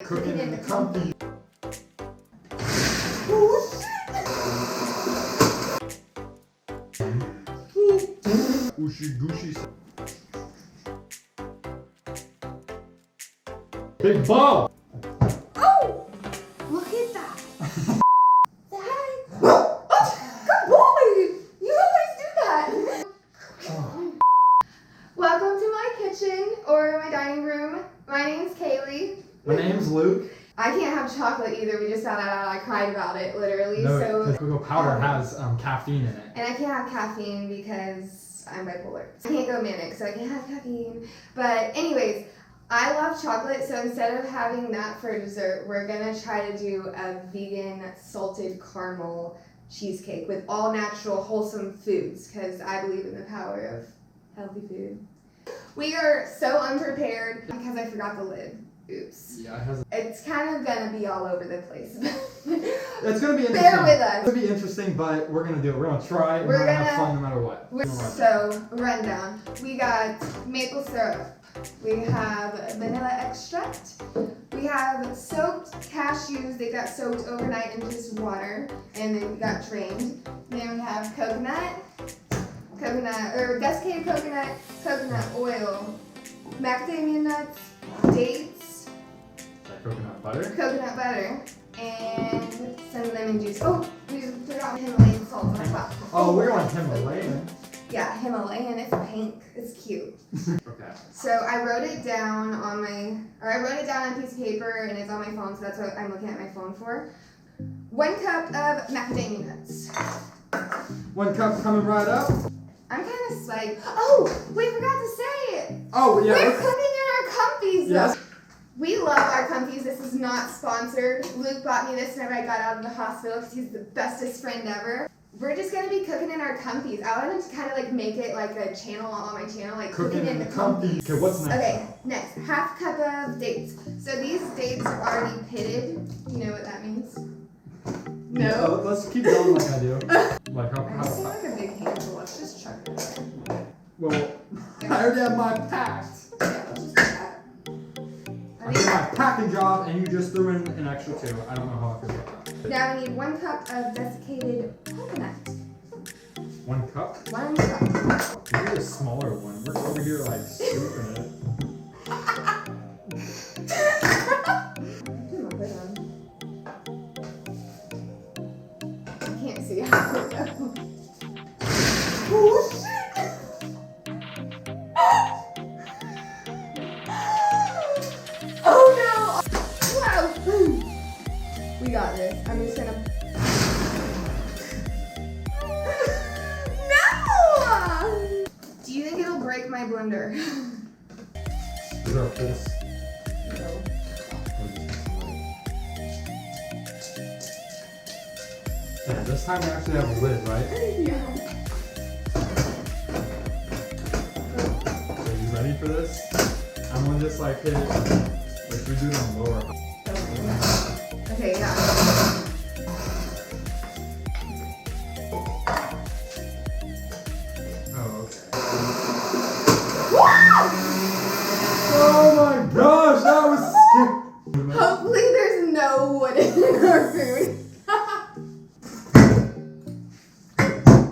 Cooking in the comfy. Ooshy gooshy. Big ball! Oh! Look at that! Oh, good boy! You always do that! Welcome to my kitchen, or my dining room. My name's Kalee. My name's Luke. I can't have chocolate either. We just found that out. I cried about it, literally. No, so because cocoa powder has caffeine in it. And I can't have caffeine because I'm bipolar. I can't go manic, so I can't have caffeine. But anyways, I love chocolate, so instead of having that for dessert, we're gonna try to do a vegan salted caramel cheesecake with all natural, wholesome foods, because I believe in the power of healthy food. We are so unprepared because I forgot the lid. Oops. Yeah, it has. It's kind of gonna be all over the place. It's gonna be interesting. Bear with us. It's gonna be interesting, but we're gonna do it. We're gonna try. And we're gonna have fun no matter what. So, rundown. We got maple syrup. We have vanilla extract. We have soaked cashews. They got soaked overnight in just water, and then we got drained. Then we have desiccated coconut oil, macadamia nuts, dates, coconut butter, and some lemon juice. Oh, we just forgot Himalayan salt on top. Oh, we're on Himalayan. Yeah, Himalayan. It's pink. It's cute. Okay. So I wrote it down on a piece of paper, and it's on my phone. So that's what I'm looking at my phone for. 1 cup of macadamia nuts. 1 cup coming right up. I'm kind of psyched. Oh, we forgot to say it. Oh yeah. We're cooking in our comfies. Yes. We love our comfies. This is not sponsored. Luke bought me this whenever I got out of the hospital because he's the bestest friend ever. We're just going to be cooking in our comfies. I want to kind of like make it like a channel on my channel, like cooking in the comfies. Okay, what's next? Okay, next, 1/2 cup of dates. So these dates are already pitted. You know what that means? No. Yeah, let's keep going like I do. Like I seem like a big handful. Let's just chuck it there. Well, I already have mine packed. Yeah, let's just do that. I did my packing job, and you just threw in an extra 2. I don't know how I feel about that. Now we need 1 cup of desiccated coconut. 1 cup? 1 cup. You need a smaller one. We're over here like scooping it. I can't see how it goes. Oh shit! Oh no! Wow! We got this. I'm just gonna. No! Do you think it'll break my blender? Is there a pulse? No. Yeah, this time we actually have a lid, right? Yeah. So you ready for this? I'm gonna just like hit it. Like we do it on lower. Okay, yeah. Oh, okay. Oh my gosh, that was scary. Hopefully there's no wood in our food.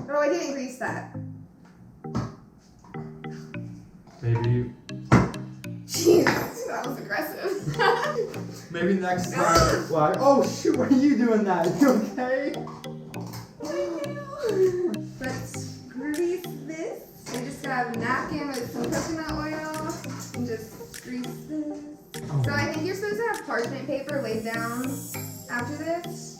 Oh, I didn't grease that. Maybe. Jeez, that was aggressive. Maybe next time. Like, oh shoot, why are you doing that? You okay? Let's grease this. We just got a napkin with some coconut oil and just grease this. Oh. So I think you're supposed to have parchment paper laid down after this.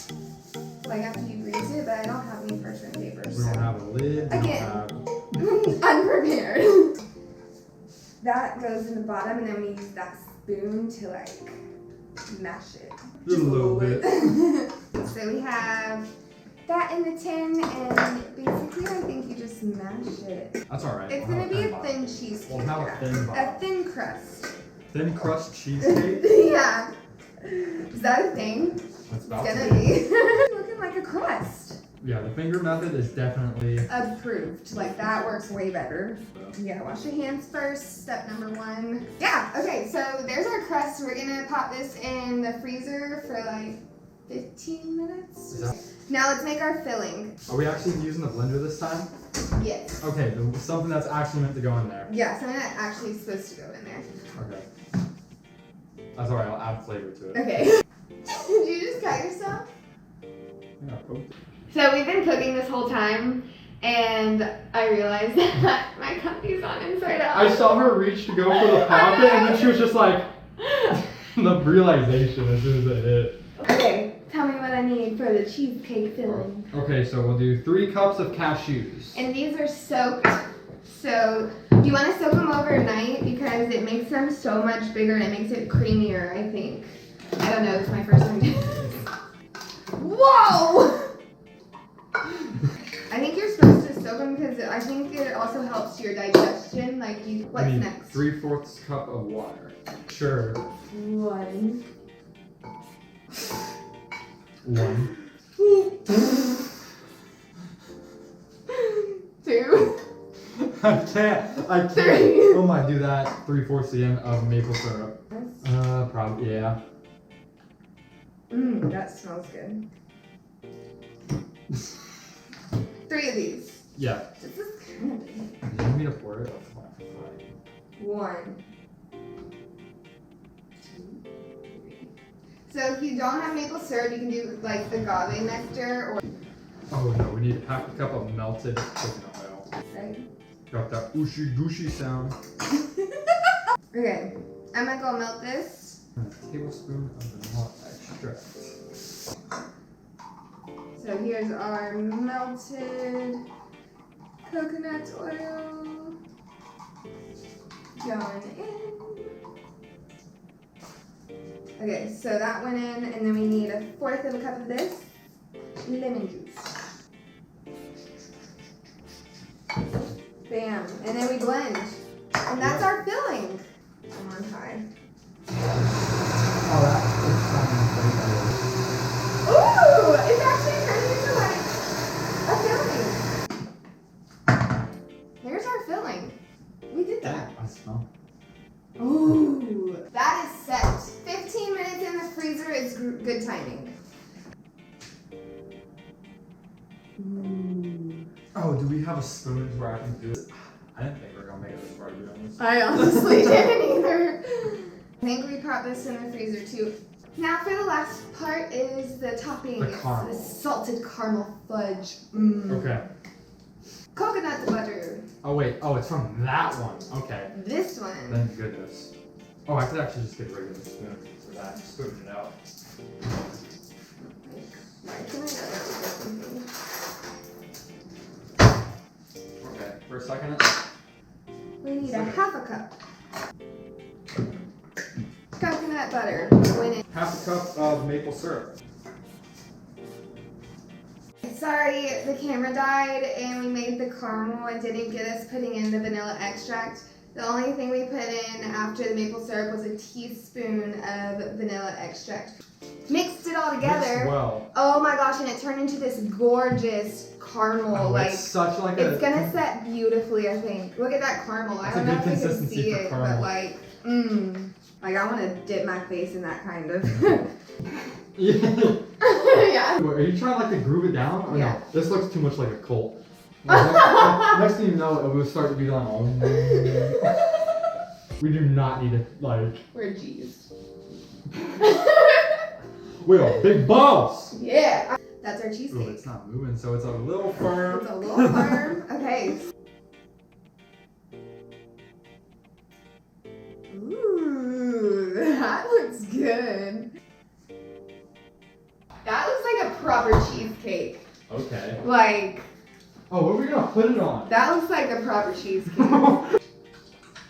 Like after you grease it, but I don't have any parchment paper. We don't have a lid. We Again. don't have... Unprepared. That goes in the bottom, and then we use that spoon to like mash it. Just a little bit. So we have that in the tin, and basically I think you just mash it. That's alright. It's gonna be a thin cheesecake. We'll have a thin bottom. A thin crust. Thin crust cheesecake? Yeah. Is that a thing? It's about It's to gonna be. Looking like a crust. Yeah, the finger method is definitely approved. Like that works way better. Yeah, wash your hands first, step number 1. Yeah, okay, so there's our crust. We're gonna pop this in the freezer for like 15 minutes. Now let's make our filling. Are we actually using the blender this time? Yes. Okay, something that's actually meant to go in there. Yeah, something that actually is supposed to go in there. Okay. That's alright, I'll add flavor to it. Okay. Did you just cut yourself? Yeah, poked it. So we've been cooking this whole time, and I realized that my comfie's on inside out. I saw her reach to go for the pocket, and then she was just like, the realization as soon as it hit. Okay, tell me what I need for the cheesecake filling. Okay, so we'll do 3 cups of cashews. And these are soaked. So, do you want to soak them overnight? Because it makes them so much bigger and it makes it creamier, I think. I don't know, it's my first time doing this. Whoa! I think you're supposed to soak them because I think it also helps your digestion. Like, what's next? 3/4 cup of water. Sure. 1. 1. 2. I can't. 3. Oh my, do that 3/4 again of maple syrup. Probably, yeah. That smells good. 3 of these. Yeah. This is kind of big. Do you want me to pour it? 1, 2, 3. So if you don't have maple syrup, you can do like agave nectar or. Oh no, we need 1/2 cup of melted coconut oil. Right. Got that ooshy gooshy sound. Okay, I'm gonna go melt this. And a tablespoon of vanilla extract. So here's our melted coconut oil going in. Okay, so that went in, and then we need 1/4 cup of this lemon juice. Bam, and then we blend, and that's our filling. I'm on high. Oh, Ooh, it's actually turning into like a filling. Here's our filling. We did that. I smell. Ooh, that is set. 15 minutes in the freezer is good timing. Ooh. Oh, do we have a spoon where I can do it? I didn't think we were gonna make it this far, to be honest. I honestly didn't either. I think we brought this in the freezer too. Now for the last part is the topping. The caramel. It's the salted caramel fudge. Okay. Coconut butter. Oh wait, oh, it's from that one. Okay. This one. Thank goodness. Oh, I could actually just get a regular spoon for that. Spoon it out. Why can I not do something? Okay, for a second. We need 1/2 cup. Coconut butter. Went in. 1/2 cup of maple syrup. Sorry, the camera died and we made the caramel and didn't get us putting in the vanilla extract. The only thing we put in after the maple syrup was a teaspoon of vanilla extract. Mixed it all together. Mixed well. Oh my gosh, and it turned into this gorgeous caramel. Oh, like it's such like it's gonna set beautifully, I think. Look at that caramel. I That's a don't know good if you can consistency see for it, caramel. but like, like I want to dip my face in that kind of. Yeah. Yeah. Are you trying like to groove it down? Or Yeah. No? This looks too much like a cult. Next thing you know, it will start to be like, oh. We do not need to like. We're G's. We are big balls. Yeah. That's our Ooh, cheesecake. it's not moving, so it's a little firm. It's a little firm. Okay. Ooh, that looks good. That looks like a proper cheesecake. Okay. Like, Oh, what are we gonna put it on? that looks like a proper cheesecake.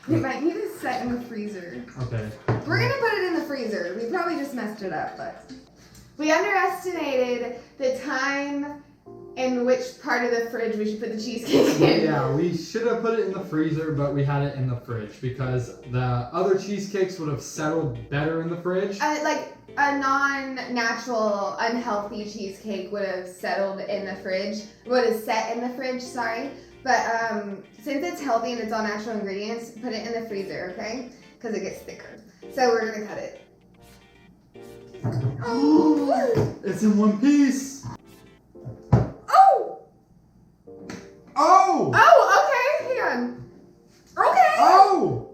It might need to set in the freezer. Okay. We're gonna put it in the freezer. We probably just messed it up, but we underestimated the time in which part of the fridge we should put the cheesecake in. Yeah, we should have put it in the freezer, but we had it in the fridge because the other cheesecakes would have settled better in the fridge. Like a non-natural, unhealthy cheesecake would have settled in the fridge, would have set in the fridge, sorry. But since it's healthy and it's all natural ingredients, put it in the freezer, okay? Because it gets thicker. So we're gonna cut it. Oh, it's in one piece. Oh! Oh! Oh, okay, hang on. Okay! Oh!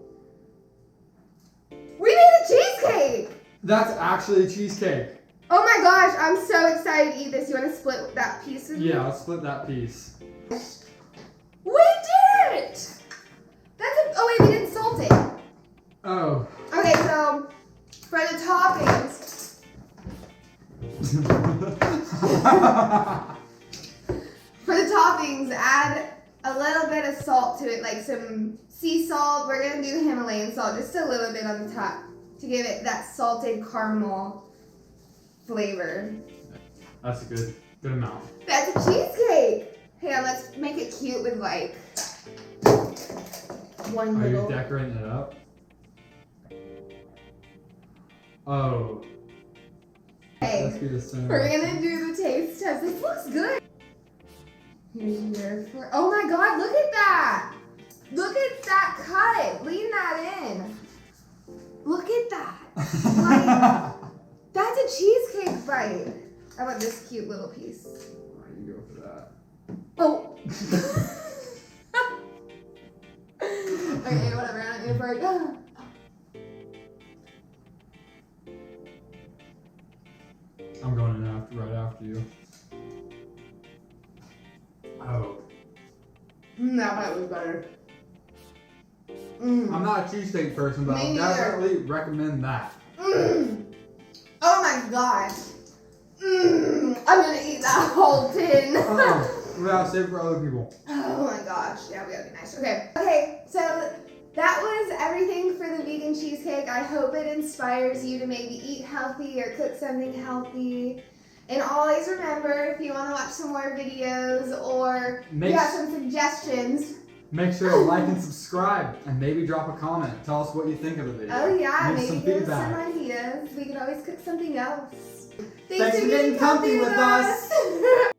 We made a cheesecake! That's actually a cheesecake. Oh my gosh, I'm so excited to eat this. You want to split that piece with me? Yeah, I'll split that piece. We did it! Oh wait, we didn't salt it. Oh. Okay, so for the toppings, add a little bit of salt to it, like some sea salt. We're gonna do Himalayan salt, just a little bit on the top to give it that salted caramel flavor. That's a good amount. That's a cheesecake. Hey, let's make it cute with like one Are little. you decorating it up? Oh. Okay, Let's be the center. we're gonna do the taste test. This looks good. Here's your for. Oh my God! Look at that! Look at that cut. Lean that in. Look at that. Like, that's a cheesecake bite. I want this cute little piece. Alright, you go for that. Oh. Okay, whatever. I don't need a break. I'm going in right after you. Oh. That bite was better. Mm. I'm not a cheesesteak person, but Me I'll neither. definitely recommend that. Mm. Oh my gosh. I'm gonna eat that whole tin. We gotta save for other people. Oh my gosh. Yeah, we gotta be nice. Okay, so that was everything for the vegan cheesecake. I hope it inspires you to maybe eat healthy or cook something healthy. And always remember, if you want to watch some more videos or you have some suggestions. Make sure to like and subscribe and maybe drop a comment. Tell us what you think of the video. Oh yeah, Leave maybe some give us feedback. some ideas. We could always cook something else. Thanks for getting comfy with us.